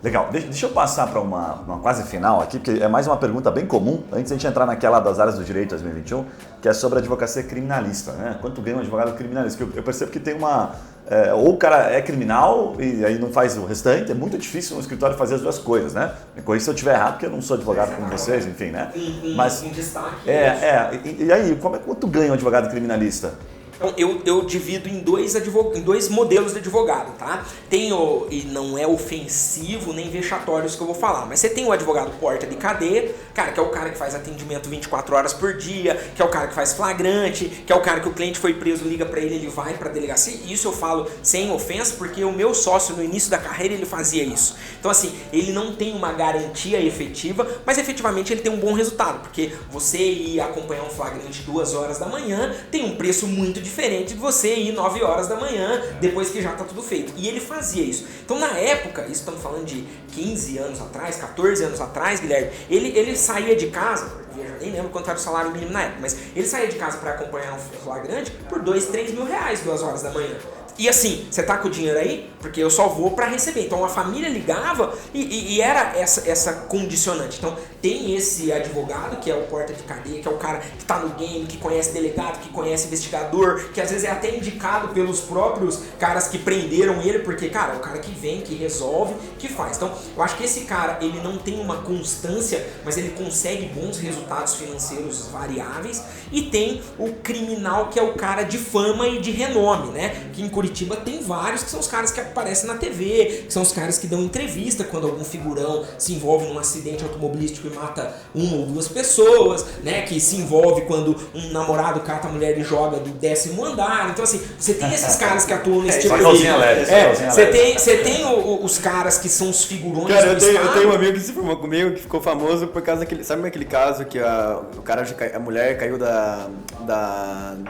Legal. Deixa eu passar para uma quase final aqui, porque é mais uma pergunta bem comum, antes de a gente entrar naquela das áreas do direito 2021, que é sobre a advocacia criminalista, né? Quanto ganha um advogado criminalista? Eu percebo que tem ou o cara é criminal e aí não faz o restante, é muito difícil no escritório fazer as duas coisas, né? Me corrija se eu estiver errado, porque eu não sou advogado como vocês, enfim, né? Mas, em destaque. E aí, quanto ganha um advogado criminalista? Então, eu divido em dois modelos de advogado, tá? E não é ofensivo nem vexatório isso que eu vou falar, mas você tem o advogado porta de cadeia, cara, que é o cara que faz atendimento 24 horas por dia, que é o cara que faz flagrante, que é o cara que o cliente foi preso, liga pra ele vai pra delegacia. E isso eu falo sem ofensa, porque o meu sócio no início da carreira ele fazia isso. Então assim, ele não tem uma garantia efetiva, mas efetivamente ele tem um bom resultado, porque você ir acompanhar um flagrante 2 horas da manhã tem um preço muito diferente de você ir 9 horas da manhã, depois que já tá tudo feito. E ele fazia isso. Então na época, isso estamos falando de 15 anos atrás, 14 anos atrás, Guilherme, ele saía de casa, nem lembro quanto era o salário mínimo na época, mas ele saía de casa para acompanhar um flagrante por 2, 3 mil reais 2 horas da manhã. E assim, você tá com o dinheiro aí? Porque eu só vou para receber. Então a família ligava e era essa condicionante. Então tem esse advogado que é o porta de cadeia, que é o cara que tá no game, que conhece delegado, que conhece investigador, que às vezes é até indicado pelos próprios caras que prenderam ele, porque, cara, é o cara que vem, que resolve, que faz. Então eu acho que esse cara, ele não tem uma constância, mas ele consegue bons resultados financeiros variáveis. E tem o criminal, que é o cara de fama e de renome, né? Que em Curitiba tem vários que são os caras que aparecem na TV, que são os caras que dão entrevista quando algum figurão se envolve num acidente automobilístico e mata 1 ou 2 pessoas, né? Que se envolve quando um namorado cata a mulher e joga do 10º andar. Então assim, você tem esses caras que atuam nesse tipo de... Você tem os caras que são os figurões. Cara, eu tenho um amigo que se formou comigo, que ficou famoso por causa daquele... Sabe aquele caso que a mulher caiu da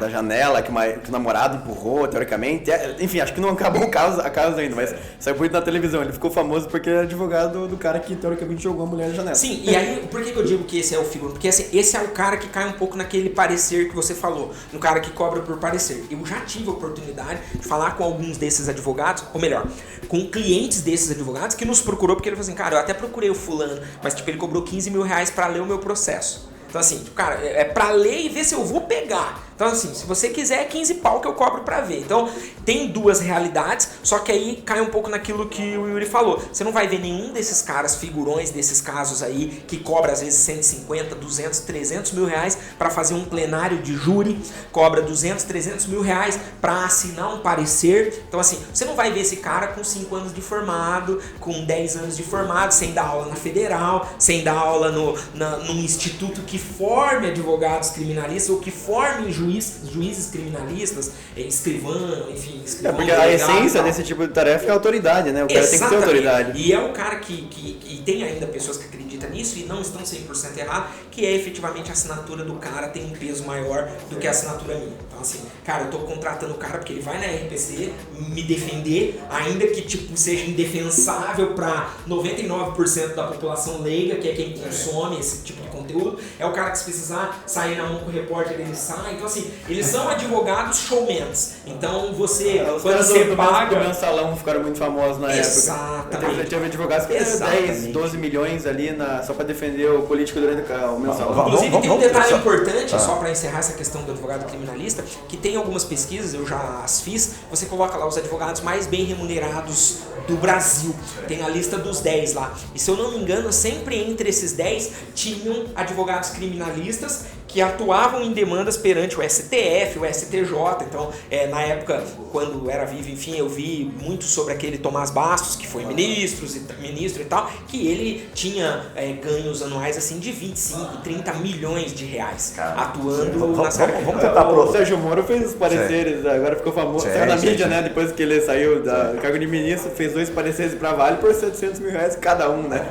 janela, que o namorado empurrou, teoricamente? Enfim, acho que não acabou a casa ainda, mas saiu muito na televisão. Ele ficou famoso porque era advogado do cara que teoricamente jogou a mulher na janela. Sim, e aí, por que eu digo que esse é o figurão? Porque esse é o cara que cai um pouco naquele parecer que você falou, no cara que cobra por parecer. Eu já tive a oportunidade de falar com alguns desses advogados, ou melhor, com clientes desses advogados que nos procurou, porque ele falou assim, cara, eu até procurei o fulano, mas tipo, ele cobrou 15 mil reais pra ler o meu processo. Então assim, tipo, cara, é pra ler e ver se eu vou pegar. Então assim, se você quiser é 15 pau que eu cobro pra ver. Então tem duas realidades, só que aí cai um pouco naquilo que o Yuri falou. Você não vai ver nenhum desses caras, figurões desses casos aí, que cobra às vezes 150, 200, 300 mil reais pra fazer um plenário de júri, cobra 200, 300 mil reais pra assinar um parecer. Então assim, você não vai ver esse cara com 5 anos de formado, com 10 anos de formado, sem dar aula na federal, sem dar aula num instituto que forme advogados criminalistas ou que forme juízes criminalistas, escrivão, enfim, escrivão. Porque a essência desse tipo de tarefa é a autoridade, né? O cara tem que ter autoridade. E é o cara que tem ainda pessoas que acreditam nisso e não estão 100% errados, que é efetivamente a assinatura do cara tem um peso maior do que a assinatura minha. Então assim, cara, eu tô contratando o cara porque ele vai na RPC me defender, ainda que tipo seja indefensável para 99% da população leiga, que é quem consome esse tipo de conteúdo. É o cara que se precisar sair na mão com o repórter, ele sai. Então assim, eles são advogados showmans. Então você, quando você paga... O mensalão ficaram muito famosos na época. Exatamente. Teve advogados que ganham 10, 12 milhões ali só para defender o político durante o mensalão. Inclusive tem um detalhe importante, só para encerrar essa questão do advogado criminalista, que tem algumas pesquisas, eu já as fiz, você coloca lá os advogados mais bem remunerados do Brasil. Tem a lista dos 10 lá. E se eu não me engano, sempre entre esses 10 tinham advogados criminalistas que atuavam em demandas perante o STF, o STJ. Então, na época, quando era vivo, enfim, eu vi muito sobre aquele Tomás Bastos, que foi ministro e tal, que ele tinha ganhos anuais assim de 25, 30 milhões de reais, atuando nas carreiras. Vamos tentar o Sérgio Moro fez os pareceres, agora ficou famoso, saiu na mídia, né? Depois que ele saiu do cargo de ministro, fez 2 pareceres para Vale por 700 mil reais cada um, né?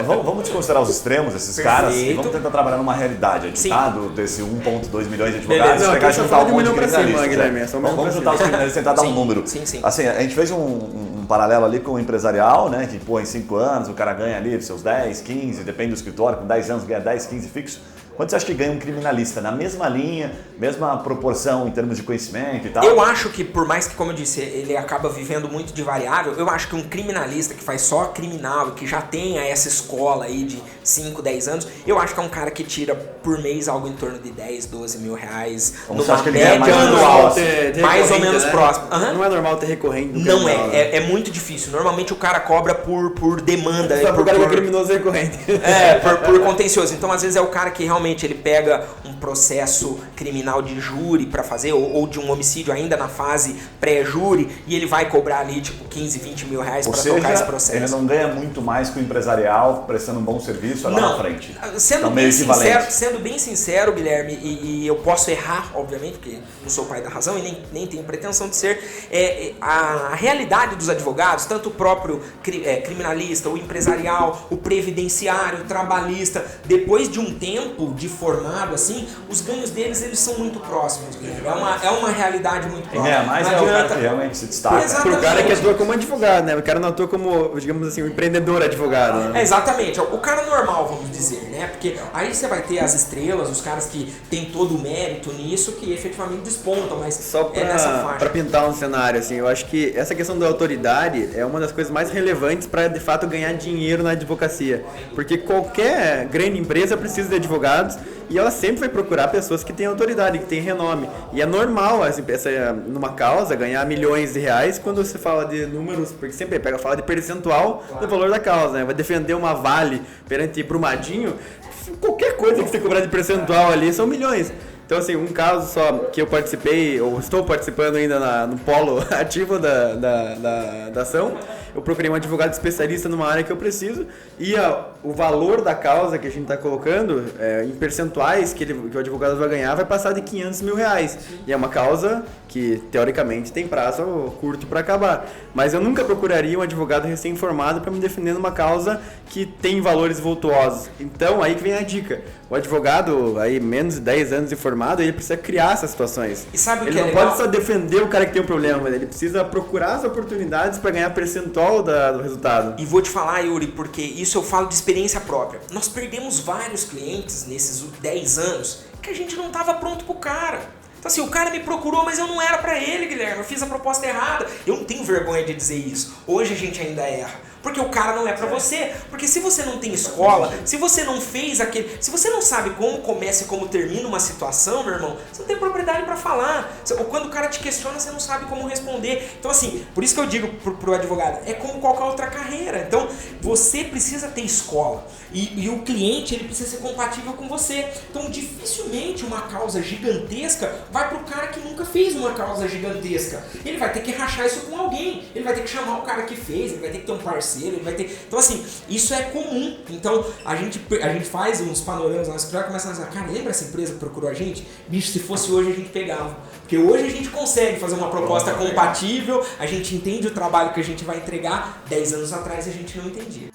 Vamos desconsiderar os extremos desses caras e vamos tentar trabalhar numa realidade aqui, tá? Desse 1,2 milhões de advogados, pegar juntar um monte de criminalistas. Vamos juntar os criminalistas e tentar dar um número. Sim. Assim, a gente fez um paralelo ali com o empresarial, né? Que, pô, em 5 anos o cara ganha ali seus 10, 15, depende do escritório, com 10 anos ganha 10, 15 fixo. Quanto você acha que ganha um criminalista? Na mesma linha, mesma proporção em termos de conhecimento e tal? Eu acho que, por mais que, como eu disse, ele acaba vivendo muito de variável, eu acho que um criminalista que faz só criminal, que já tenha essa escola aí de 5, 10 anos, eu acho que é um cara que tira por mês algo em torno de 10, 12 mil reais, numa média anual, mais ou menos próximo. Não é normal ter recorrente. Não é muito difícil. Normalmente o cara cobra por demanda. Só por cara que é criminoso recorrente. Por contencioso. Então, às vezes, é o cara que realmente ele pega um processo criminal de júri pra fazer, ou de um homicídio ainda na fase pré-júri, e ele vai cobrar ali, tipo, 15, 20 mil reais pra tocar esse processo. Ele não ganha muito mais que o empresarial prestando um bom serviço lá na frente. Sendo bem sincero, Guilherme, e eu posso errar, obviamente, porque não sou pai da razão e nem tenho pretensão de ser, a realidade dos advogados, tanto o próprio criminalista, o empresarial, o previdenciário, o trabalhista, depois de um tempo de formado, assim, os ganhos deles eles são muito próximos. É uma realidade muito próxima. Mas é o cara que realmente se destaca. Exatamente. Pro cara que atua como advogado, né? O cara não atua como, digamos assim, um empreendedor advogado. Né? Exatamente. O cara normal, vamos dizer, né? Porque aí você vai ter as estrelas, os caras que tem todo o mérito nisso, que efetivamente despontam, mas só nessa faixa. Pra pintar um cenário, assim, eu acho que essa questão da autoridade é uma das coisas mais relevantes para de fato ganhar dinheiro na advocacia. Porque qualquer grande empresa precisa de advogados e ela sempre vai procurar pessoas que têm autoridade, que têm renome. E é normal numa causa ganhar milhões de reais quando você fala de números, porque sempre fala de percentual do valor da causa, né? Vai defender uma Vale perante Brumadinho, qualquer coisa que você cobrar de percentual ali são milhões. Então, assim, um caso só que eu participei, ou estou participando ainda no polo ativo da ação, eu procurei um advogado especialista numa área que eu preciso e o valor da causa que a gente está colocando em percentuais que o advogado vai ganhar vai passar de 500 mil reais. E é uma causa que, teoricamente, tem prazo curto para acabar. Mas eu nunca procuraria um advogado recém-formado para me defender numa causa que tem valores vultuosos. Então, aí que vem a dica. O advogado, aí menos de 10 anos de formado, ele precisa criar essas situações. E sabe o que ele não pode só defender o cara que tem um problema, ele precisa procurar as oportunidades para ganhar percentual do resultado. E vou te falar, Yuri, porque isso eu falo de experiência própria. Nós perdemos vários clientes nesses 10 anos que a gente não estava pronto pro cara. Então assim, o cara me procurou, mas eu não era pra ele, Guilherme. Eu fiz a proposta errada. Eu não tenho vergonha de dizer isso. Hoje a gente ainda erra. Porque o cara não é pra você. Porque se você não tem escola, se você não fez aquele... Se você não sabe como começa e como termina uma situação, meu irmão, você não tem propriedade pra falar. Ou quando o cara te questiona, você não sabe como responder. Então assim, por isso que eu digo pro advogado, é como qualquer outra carreira. Então, você precisa ter escola. E o cliente, ele precisa ser compatível com você. Então, dificilmente uma causa gigantesca vai pro cara que nunca fez uma causa gigantesca. Ele vai ter que rachar isso com alguém. Ele vai ter que chamar o cara que fez, ele vai ter que ter um parceiro. Vai ter... Então assim, isso é comum. Então a gente faz uns panoramas na escola e começa a dizer, cara, lembra essa empresa que procurou a gente? Bicho, se fosse hoje a gente pegava. Porque hoje a gente consegue fazer uma proposta compatível, a gente entende o trabalho que a gente vai entregar. 10 anos atrás a gente não entendia.